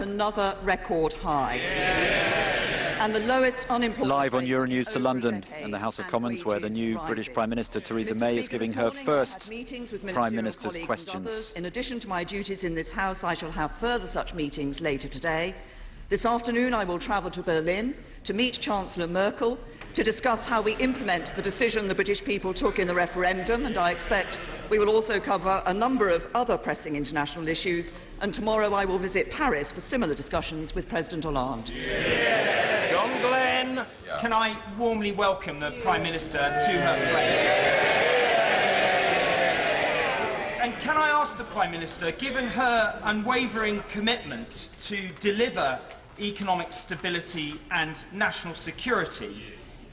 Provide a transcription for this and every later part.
at another record high. And the lowest unemployment Live on rate Euronews to over a London decade, and the House of and Commons, where the wages new rising. British Prime Minister Theresa May is giving her first Prime Minister's questions. In addition to my duties in this House, I shall have further such meetings later today. This afternoon I will travel to Berlin to meet Chancellor Merkel to discuss how we implement the decision the British people took in the referendum, and I expect we will also cover a number of other pressing international issues, and tomorrow I will visit Paris for similar discussions with President Hollande. John Glenn, can I warmly welcome the Prime Minister to her place? And can I ask the Prime Minister, given her unwavering commitment to deliver economic stability and national security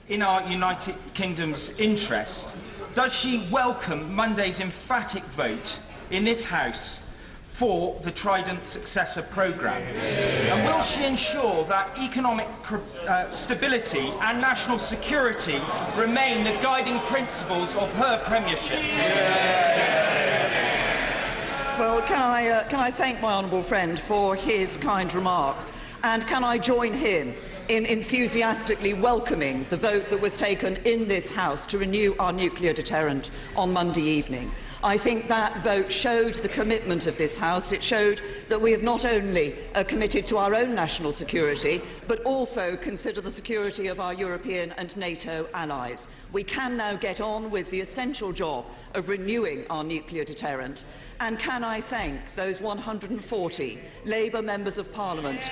in our United Kingdom's interest, does she welcome Monday's emphatic vote in this House for the Trident Successor Programme? And will she ensure that economic stability and national security remain the guiding principles of her premiership? Well, can I thank my honourable friend for his kind remarks, and can I join him in enthusiastically welcoming the vote that was taken in this House to renew our nuclear deterrent on Monday evening. I think that vote showed the commitment of this House. It showed that we have not only committed to our own national security, but also consider the security of our European and NATO allies. We can now get on with the essential job of renewing our nuclear deterrent. And can I thank those 140 Labour members of Parliament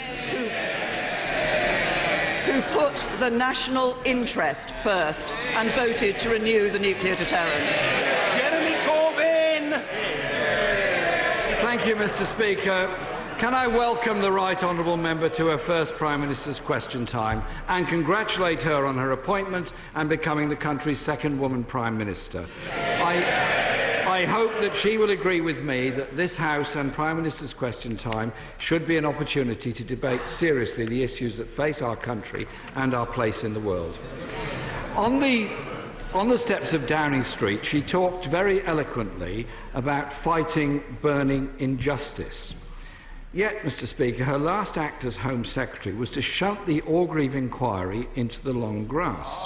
who put the national interest first and voted to renew the nuclear deterrent. Jeremy Corbyn! Thank you, Mr. Speaker. Can I welcome the Right Honourable Member to her first Prime Minister's question time and congratulate her on her appointment and becoming the country's second woman Prime Minister. I hope that she will agree with me that this House and Prime Minister's question time should be an opportunity to debate seriously the issues that face our country and our place in the world. On the steps of Downing Street, she talked very eloquently about fighting burning injustice. Yet, Mr. Speaker, her last act as Home Secretary was to shunt the Orgreave inquiry into the long grass.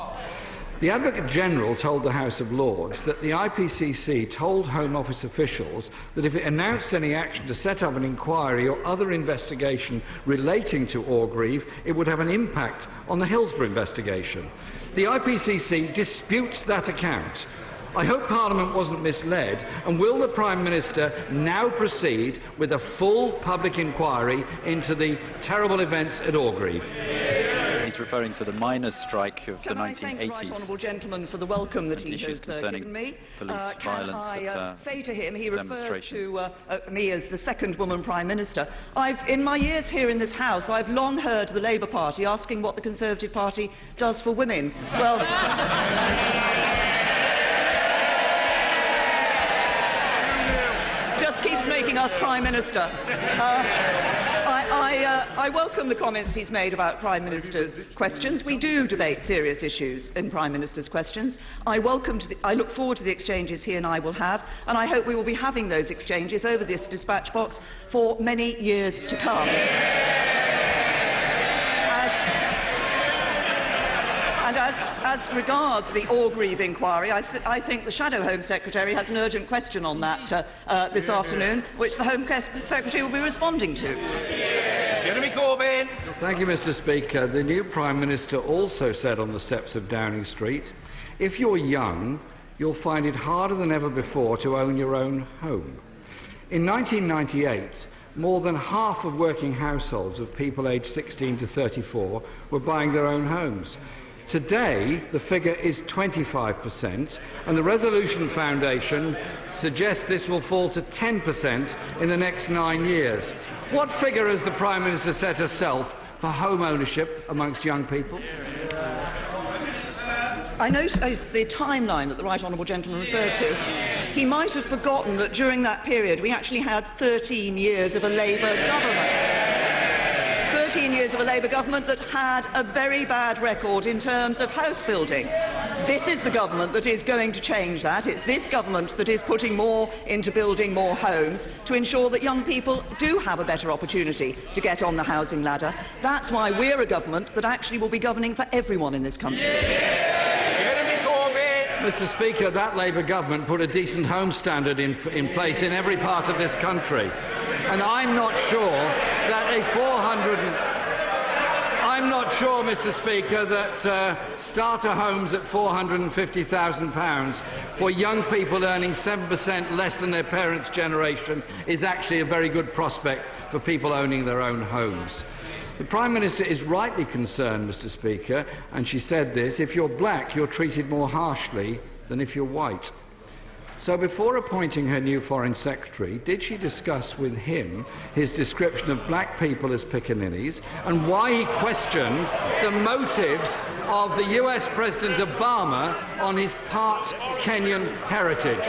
The Advocate General told the House of Lords that the IPCC told Home Office officials that if it announced any action to set up an inquiry or other investigation relating to Orgreave, it would have an impact on the Hillsborough investigation. The IPCC disputes that account. I hope Parliament wasn't misled, and will the Prime Minister now proceed with a full public inquiry into the terrible events at Orgreave? He's referring to the miners' strike of the 1980s. Can I thank the right honourable gentleman for the welcome that he has given me? Police violence I say to him, he refers to demonstration. me as the second woman Prime Minister. In my years here in this House, I've long heard the Labour Party asking what the Conservative Party does for women. Well, just keeps making us Prime Minister. I welcome the comments he's made about Prime Minister's questions. We do debate serious issues in Prime Minister's questions. I look forward to the exchanges he and I will have, and I hope we will be having those exchanges over this dispatch box for many years to come. As regards the Orgreave inquiry, I think the Shadow Home Secretary has an urgent question on that this afternoon, which the Home Secretary will be responding to. Jeremy Corbyn! Thank you, Mr. Speaker. The new Prime Minister also said on the steps of Downing Street, if you're young, you'll find it harder than ever before to own your own home. In 1998, more than half of working households of people aged 16 to 34 were buying their own homes. Today, the figure is 25%, and the Resolution Foundation suggests this will fall to 10% in the next 9 years. What figure has the Prime Minister set herself for home ownership amongst young people? I notice the timeline that the right honourable gentleman referred to. He might have forgotten that during that period we actually had 13 years of a Labour government. 13 years of a Labour government that had a very bad record in terms of house building. This is the government that is going to change that. It's this government that is putting more into building more homes to ensure that young people do have a better opportunity to get on the housing ladder. That's why we're a government that actually will be governing for everyone in this country. Mr. Speaker, that Labour government put a decent home standard in place in every part of this country. And I'm not sure that I'm not sure, Mr. Speaker, that starter homes at £450,000 for young people earning 7% less than their parents' generation is actually a very good prospect for people owning their own homes. The Prime Minister is rightly concerned, Mr. Speaker, and she said this: if you're black, you're treated more harshly than if you're white. So before appointing her new Foreign Secretary, did she discuss with him his description of black people as piccaninnies and why he questioned the motives of the US President Obama on his part Kenyan heritage?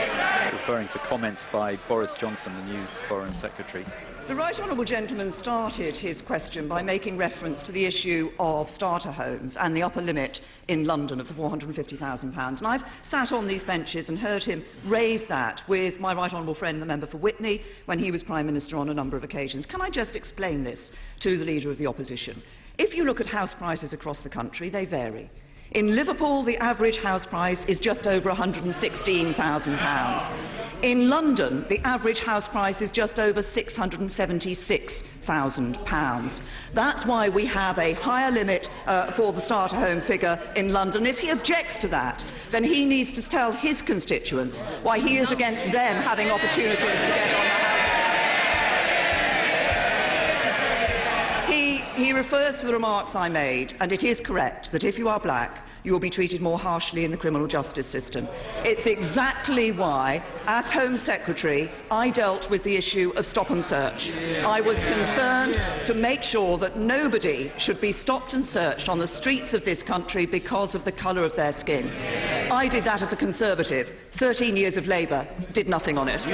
Referring to comments by Boris Johnson, the new Foreign Secretary. The right honourable gentleman started his question by making reference to the issue of starter homes and the upper limit in London of the £450,000. And I've sat on these benches and heard him raise that with my right honourable friend, the member for Witney, when he was Prime Minister on a number of occasions. Can I just explain this to the Leader of the Opposition? If you look at house prices across the country, they vary. In Liverpool, the average house price is just over £116,000. In London, the average house price is just over £676,000. That's why we have a higher limit for the starter home figure in London. If he objects to that, then he needs to tell his constituents why he is against them having opportunities to get on the house. He refers to the remarks I made, and it is correct that if you are black, you will be treated more harshly in the criminal justice system. It's exactly why, as Home Secretary, I dealt with the issue of stop and search. I was concerned to make sure that nobody should be stopped and searched on the streets of this country because of the colour of their skin. I did that as a Conservative. 13 years of Labour did nothing on it.